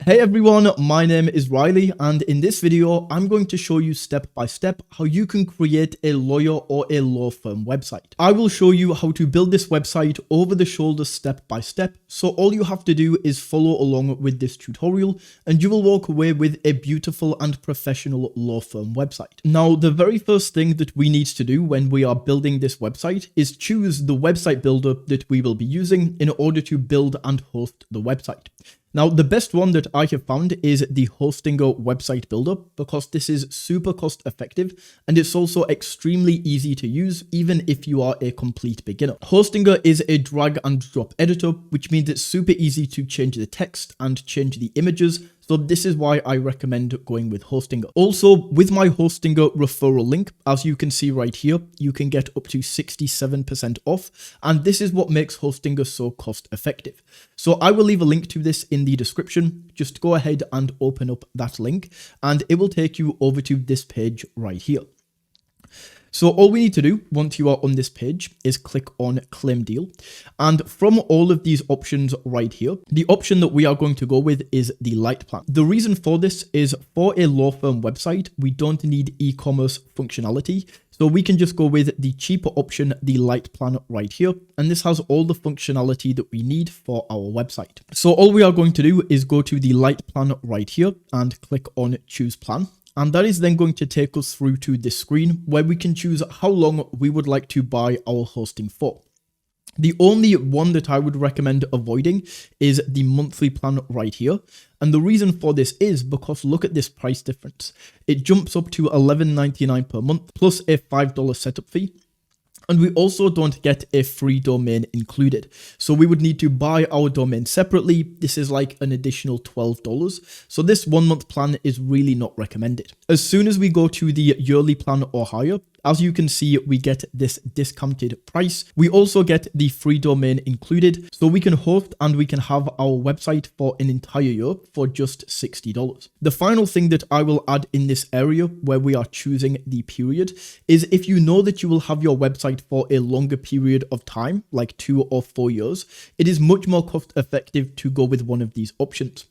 Hey everyone, my name is Riley, and in this video, I'm going to show you step by step how you can create a lawyer or a law firm website. I will show you how to build this website over the shoulder step by step. So all you have to do is follow along with this tutorial and you will walk away with a beautiful and professional law firm website. Now, the very first thing that we need to do when we are building this website is choose the website builder that we will be using in order to build and host the website. Now, the best one that I have found is the Hostinger website builder because this is super cost effective and it's also extremely easy to use even if you are a complete beginner. Hostinger is a drag and drop editor, which means it's super easy to change the text and change the images. So this is why I recommend going with Hostinger. Also, with my Hostinger referral link, as you can see right here, you can get up to 67% off. And this is what makes Hostinger so cost effective. So I will leave a link to this in the description. Just go ahead and open up that link and it will take you over to this page right here. So all we need to do once you are on this page is click on claim deal. And from all of these options right here, the option that we are going to go with is the light plan. The reason for this is for a law firm website, we don't need e-commerce functionality. So we can just go with the cheaper option, the light plan right here. And this has all the functionality that we need for our website. So all we are going to do is go to the light plan right here and click on choose plan. And that is then going to take us through to this screen where we can choose how long we would like to buy our hosting for. The only one that I would recommend avoiding is the monthly plan right here. And the reason for this is because look at this price difference. It jumps up to $11.99 per month plus a $5 setup fee. And we also don't get a free domain included. So we would need to buy our domain separately. This is like an additional $12. So this 1 month plan is really not recommended. As soon as we go to the yearly plan or higher, as you can see, we get this discounted price. We also get the free domain included. So we can host and we can have our website for an entire year for just $60. The final thing that I will add in this area where we are choosing the period is if you know that you will have your website for a longer period of time, like 2 or 4 years, it is much more cost effective to go with one of these options.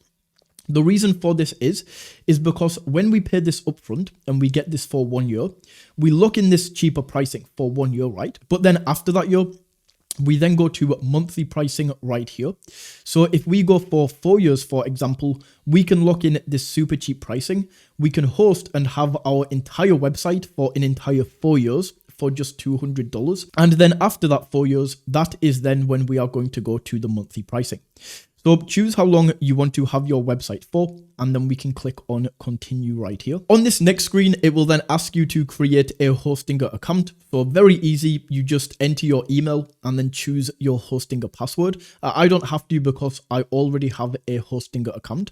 The reason for this is because when we pay this upfront and we get this for 1 year, we lock in this cheaper pricing for 1 year, right? But then after that year, we then go to monthly pricing right here. So if we go for 4 years, for example, we can lock in this super cheap pricing. We can host and have our entire website for an entire 4 years for just $200. And then after that 4 years, that is then when we are going to go to the monthly pricing. So choose how long you want to have your website for, and then we can click on continue right here. On this next screen, it will then ask you to create a Hostinger account. So very easy, you just enter your email and then choose your Hostinger password. I don't have to because I already have a Hostinger account.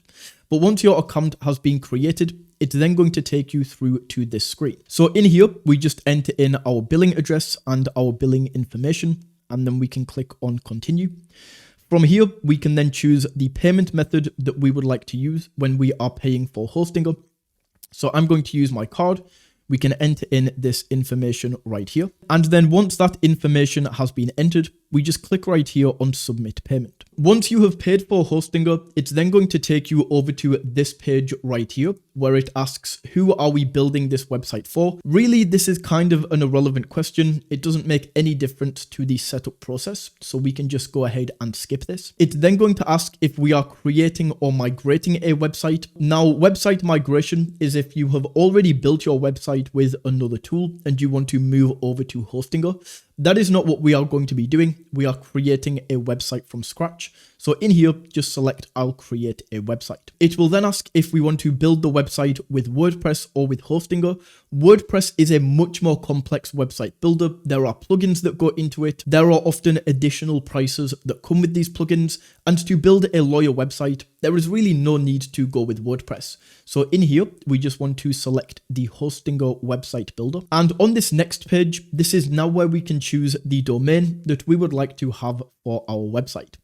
But once your account has been created, it's then going to take you through to this screen. So in here, we just enter in our billing address and our billing information, and then we can click on continue. From here, we can then choose the payment method that we would like to use when we are paying for Hostinger. So I'm going to use my card. We can enter in this information right here. And then once that information has been entered, we just click right here on submit payment. Once you have paid for Hostinger, it's then going to take you over to this page right here where it asks, who are we building this website for? Really, this is kind of an irrelevant question. It doesn't make any difference to the setup process, so we can just go ahead and skip this. It's then going to ask if we are creating or migrating a website. Now, website migration is if you have already built your website with another tool and you want to move over to Hostinger. That is not what we are going to be doing. We are creating a website from scratch. So in here, just select I'll create a website. It will then ask if we want to build the website with WordPress or with Hostinger. WordPress is a much more complex website builder. There are plugins that go into it. There are often additional prices that come with these plugins. And to build a lawyer website, there is really no need to go with WordPress. So in here, we just want to select the Hostinger website builder. And on this next page, this is now where we can choose the domain that we would like to have for our website.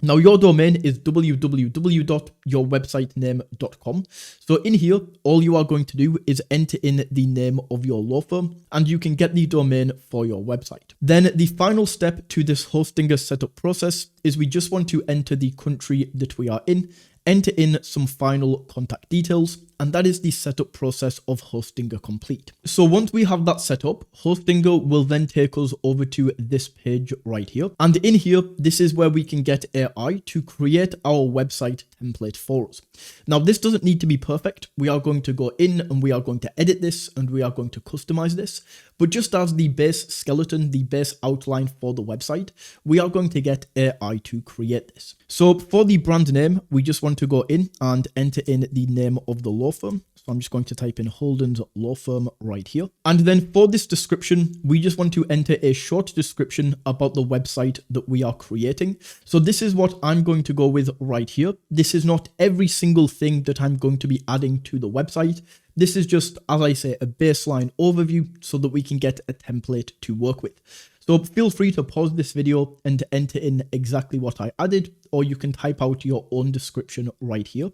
Now your domain is www.yourwebsitename.com. So in here, all you are going to do is enter in the name of your law firm and you can get the domain for your website. Then the final step to this Hostinger setup process is we just want to enter the country that we are in. enter in some final contact details, and that is the setup process of Hostinger complete. So once we have that set up, Hostinger will then take us over to this page right here. And in here, this is where we can get AI to create our website template for us. Now, this doesn't need to be perfect. We are going to go in and we are going to edit this and we are going to customize this. But just as the base skeleton, the base outline for the website, we are going to get AI to create this. So for the brand name, we just want to go in and enter in the name of the law firm. So I'm just going to type in Holden's Law Firm right here. And then for this description, we just want to enter a short description about the website that we are creating. So this is what I'm going to go with right here. This is not every single thing that I'm going to be adding to the website. This is just, as I say, a baseline overview so that we can get a template to work with. So feel free to pause this video and enter in exactly what I added, or you can type out your own description right here.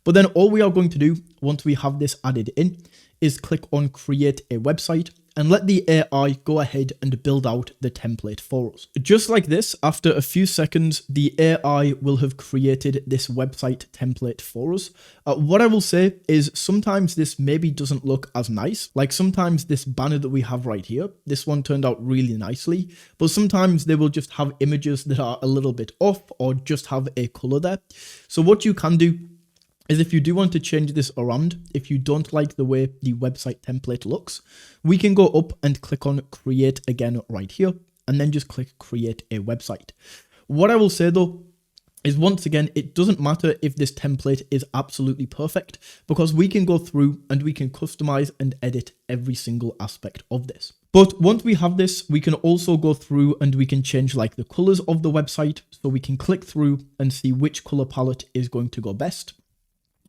But then all we are going to do once we have this added in is click on create a website and let the AI go ahead and build out the template for us. Just like this, after a few seconds, the AI will have created this website template for us. What I will say is sometimes this maybe doesn't look as nice. Like sometimes this banner that we have right here, this one turned out really nicely, but sometimes they will just have images that are a little bit off or just have a color there. So what you can do is if you do want to change this around, if you don't like the way the website template looks, we can go up and click on create again right here, and then just click create a website. What I will say though, is once again, it doesn't matter if this template is absolutely perfect, because we can go through and we can customize and edit every single aspect of this. But once we have this, we can also go through and we can change like the colors of the website. So we can click through and see which color palette is going to go best.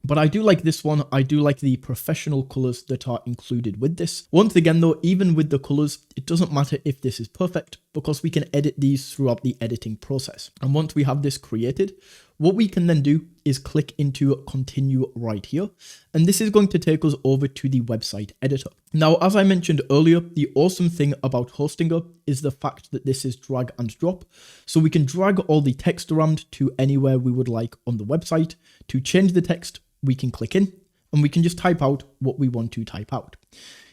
But I do like this one. I do like the professional colors that are included with this. Once again though, even with the colors, it doesn't matter if this is perfect because we can edit these throughout the editing process. And once we have this created, what we can then do is click into continue right here. And this is going to take us over to the website editor. Now, as I mentioned earlier, the awesome thing about Hostinger is the fact that this is drag and drop. So we can drag all the text around to anywhere we would like on the website. To change the text, we can click in and we can just type out what we want to type out.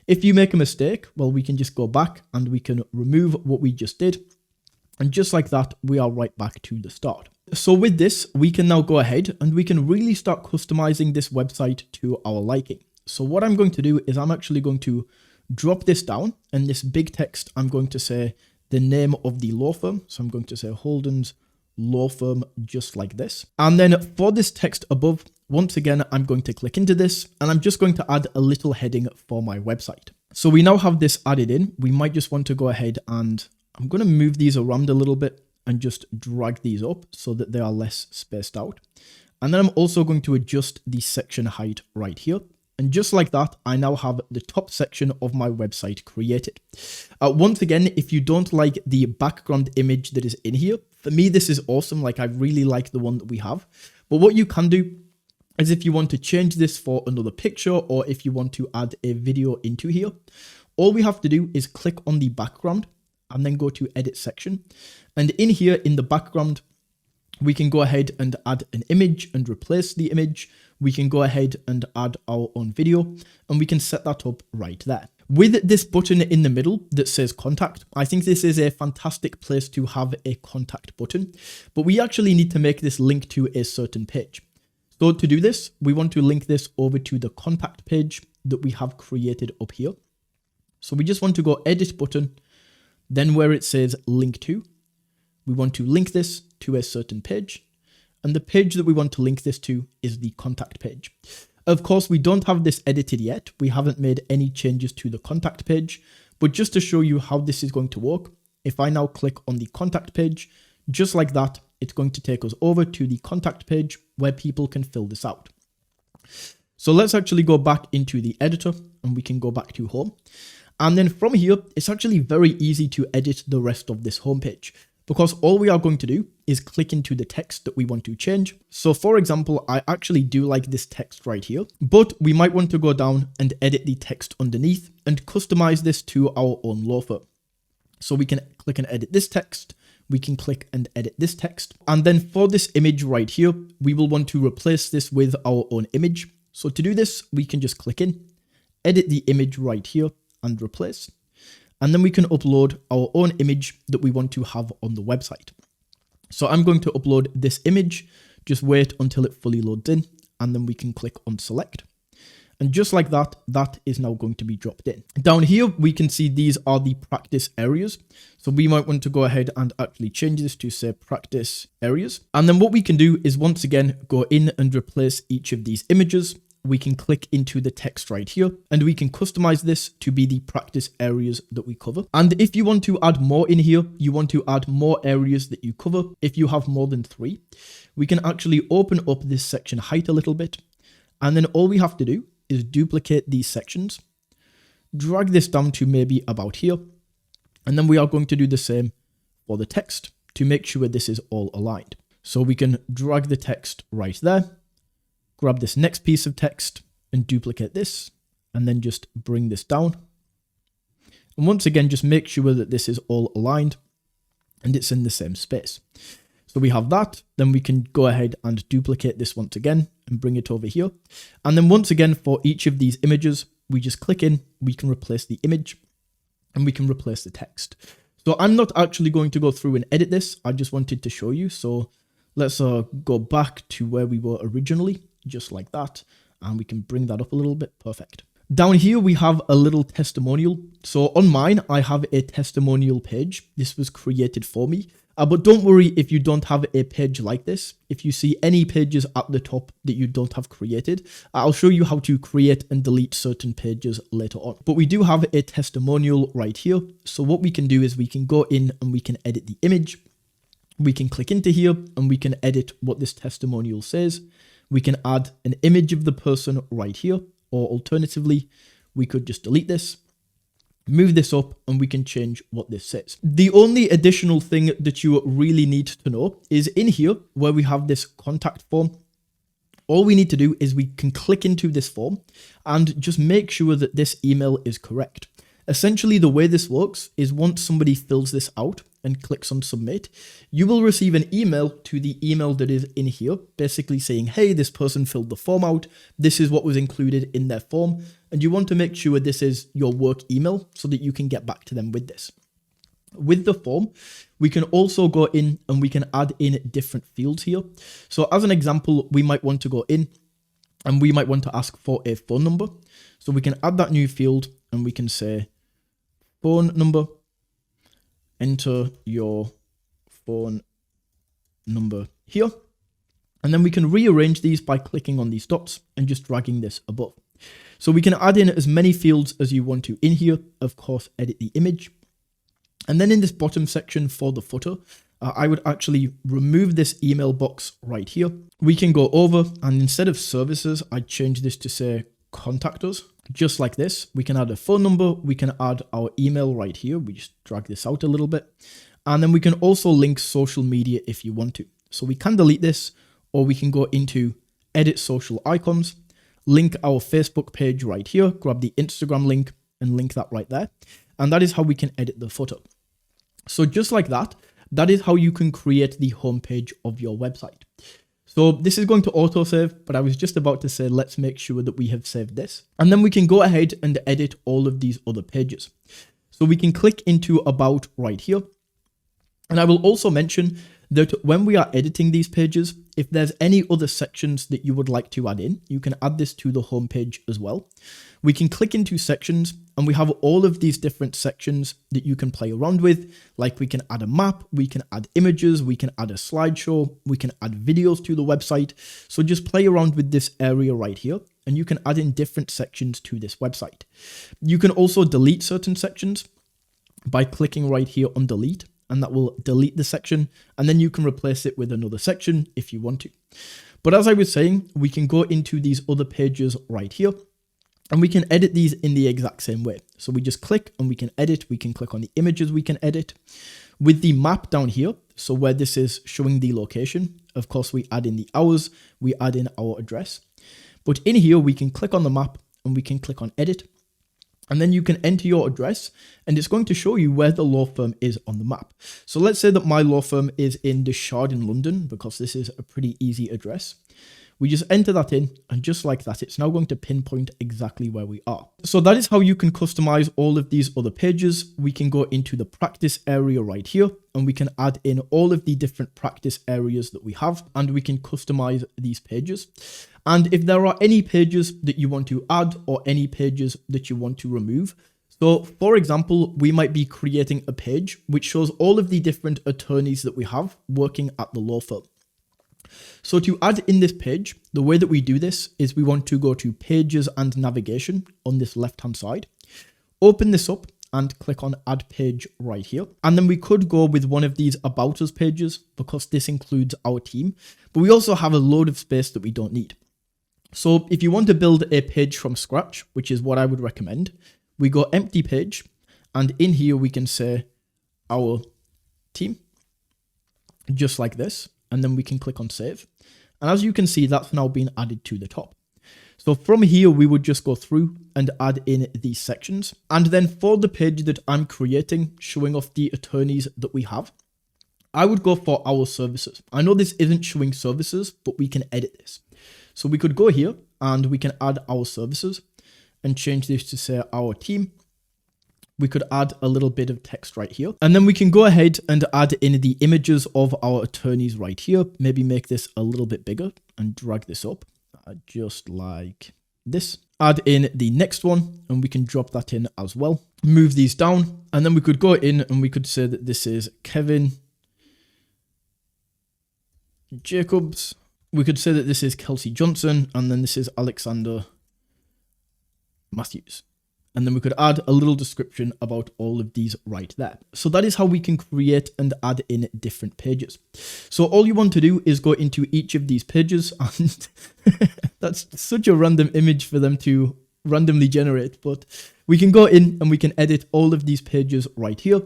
If you make a mistake, well, we can just go back and we can remove what we just did. And just like that, we are right back to the start. So with this, we can now go ahead and we can really start customizing this website to our liking. So what I'm going to do is I'm actually going to drop this down, and this big text, I'm going to say the name of the law firm. So I'm going to say Holden's Law Firm, just like this. And then for this text above, once again, I'm going to click into this and I'm just going to add a little heading for my website. So we now have this added in. We might just want to go ahead and I'm going to move these around a little bit and just drag these up so that they are less spaced out. And then I'm also going to adjust the section height right here. And just like that, I now have the top section of my website created. Once again, if you don't like the background image that is in here, for me, this is awesome. Like I really like the one that we have. But what you can do is if you want to change this for another picture, or if you want to add a video into here, all we have to do is click on the background and then go to edit section. And in here in the background, we can go ahead and add an image and replace the image. We can go ahead and add our own video and we can set that up right there. With this button in the middle that says contact, I think this is a fantastic place to have a contact button, but we actually need to make this link to a certain page. So to do this, we want to link this over to the contact page that we have created up here. So we just want to go edit button, then where it says link to, we want to link this to a certain page. And the page that we want to link this to is the contact page. Of course, we don't have this edited yet. We haven't made any changes to the contact page, but just to show you how this is going to work, if I now click on the contact page, just like that, it's going to take us over to the contact page where people can fill this out. So let's actually go back into the editor and we can go back to home. And then from here, it's actually very easy to edit the rest of this homepage, because all we are going to do is click into the text that we want to change. So for example, I actually do like this text right here, but we might want to go down and edit the text underneath and customize this to our own law firm. So we can click and edit this text. we can click and edit this text. And then for this image right here, we will want to replace this with our own image. So to do this, we can just click in, edit the image right here and replace. And then we can upload our own image that we want to have on the website. So I'm going to upload this image, just wait until it fully loads in, and then we can click on select. And just like that, that is now going to be dropped in. Down here, we can see these are the practice areas. So we might want to go ahead and actually change this to say practice areas. And then what we can do is once again, go in and replace each of these images. We can click into the text right here and we can customize this to be the practice areas that we cover. And if you want to add more in here, you want to add more areas that you cover. If you have more than 3, we can actually open up this section height a little bit. And then all we have to do is duplicate these sections, drag this down to maybe about here. And then we are going to do the same for the text to make sure this is all aligned. So we can drag the text right there, grab this next piece of text and duplicate this, and then just bring this down. And once again, just make sure that this is all aligned and it's in the same space. So we have that, then we can go ahead and duplicate this once again and bring it over here. And then once again, for each of these images, we just click in, we can replace the image and we can replace the text. So I'm not actually going to go through and edit this. I just wanted to show you. So let's go back to where we were originally, just like that. And we can bring that up a little bit. Perfect. Down here, we have a little testimonial. So on mine, I have a testimonial page. This was created for me. But don't worry if you don't have a page like this. If you see any pages at the top that you don't have created, I'll show you how to create and delete certain pages later on. But we do have a testimonial right here. So what we can do is we can go in and we can edit the image. We can click into here and we can edit what this testimonial says. We can add an image of the person right here, or alternatively, we could just delete this, move this up, and we can change what this says. The only additional thing that you really need to know is in here where we have this contact form. All we need to do is we can click into this form and just make sure that this email is correct. Essentially, the way this works is once somebody fills this out and clicks on submit, you will receive an email to the email that is in here, basically saying, hey, this person filled the form out. This is what was included in their form. And you want to make sure this is your work email so that you can get back to them with this. With the form, we can also go in and we can add in different fields here. So as an example, we might want to go in and we might want to ask for a phone number. So we can add that new field and we can say phone number, enter your phone number here. And then we can rearrange these by clicking on these dots and just dragging this above. So we can add in as many fields as you want to in here, of course, edit the image. And then in this bottom section for the footer, I would actually remove this email box right here. We can go over and instead of services, I'd change this to say contact us. Just like this, we can add a phone number, we can add our email right here. We just drag this out a little bit. And then we can also link social media if you want to. So we can delete this, or we can go into edit social icons, link our Facebook page right here, grab the Instagram link and link that right there. And that is how we can edit the footer. So just like that, that is how you can create the homepage of your website. So this is going to autosave, but I was just about to say, let's make sure that we have saved this. And then we can go ahead and edit all of these other pages. So we can click into about right here. And I will also mention that when we are editing these pages, if there's any other sections that you would like to add in, you can add this to the homepage as well. We can click into sections and we have all of these different sections that you can play around with. Like we can add a map, we can add images, we can add a slideshow, we can add videos to the website. So just play around with this area right here and you can add in different sections to this website. You can also delete certain sections by clicking right here on delete, and that will delete the section, and then you can replace it with another section if you want to. But as I was saying, we can go into these other pages right here, and we can edit these in the exact same way. So we just click and we can edit, we can click on the images we can edit. With the map down here, so where this is showing the location, of course we add in the hours, we add in our address. But in here we can click on the map and we can click on edit. And then you can enter your address and it's going to show you where the law firm is on the map. So let's say that my law firm is in the Shard in London, because this is a pretty easy address. We just enter that in, and just like that, it's now going to pinpoint exactly where we are. So that is how you can customize all of these other pages. We can go into the practice area right here, and we can add in all of the different practice areas that we have, and we can customize these pages. And if there are any pages that you want to add or any pages that you want to remove, so for example, we might be creating a page which shows all of the different attorneys that we have working at the law firm. So to add in this page, the way that we do this is we want to go to Pages and Navigation on this left-hand side, open this up and click on Add Page right here. And then we could go with one of these About Us pages because this includes our team, but we also have a load of space that we don't need. So if you want to build a page from scratch, which is what I would recommend, we go Empty Page, and in here we can say Our Team, just like this. And then we can click on Save. And as you can see, that's now been added to the top. So from here, we would just go through and add in these sections. And then for the page that I'm creating, showing off the attorneys that we have, I would go for Our Services. I know this isn't showing services, but we can edit this. So we could go here and we can add Our Services and change this to say Our Team. We could add a little bit of text right here. And then we can go ahead and add in the images of our attorneys right here. Maybe make this a little bit bigger and drag this up just like this. Add in the next one and we can drop that in as well. Move these down and then we could go in and we could say that this is Kevin Jacobs. We could say that this is Kelsey Johnson and then this is Alexander Matthews. And then we could add a little description about all of these right there. So that is how we can create and add in different pages. So all you want to do is go into each of these pages, and that's such a random image for them to randomly generate, but we can go in and we can edit all of these pages right here,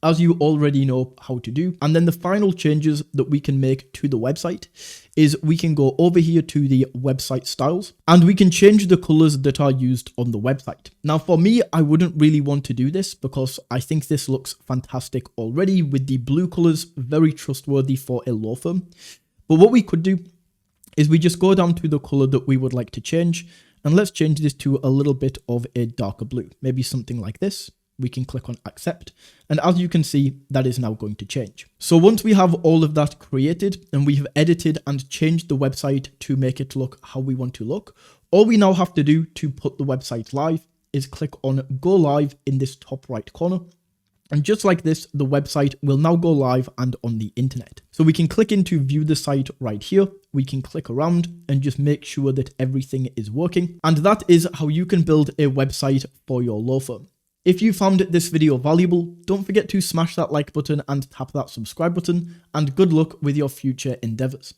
as you already know how to do. And then the final changes that we can make to the website is we can go over here to the website styles and we can change the colors that are used on the website. Now for me, I wouldn't really want to do this because I think this looks fantastic already with the blue colors, very trustworthy for a law firm. But what we could do is we just go down to the color that we would like to change, and let's change this to a little bit of a darker blue, maybe something like this. We can click on accept, and as you can see, that is now going to change. So once we have all of that created and we have edited and changed the website to make it look how we want to look, all we now have to do to put the website live is click on go live in this top right corner. And just like this, the website will now go live and on the internet. So we can click into view the site right here. We can click around and just make sure that everything is working. And that is how you can build a website for your law firm. If you found this video valuable, don't forget to smash that like button and tap that subscribe button, and good luck with your future endeavors.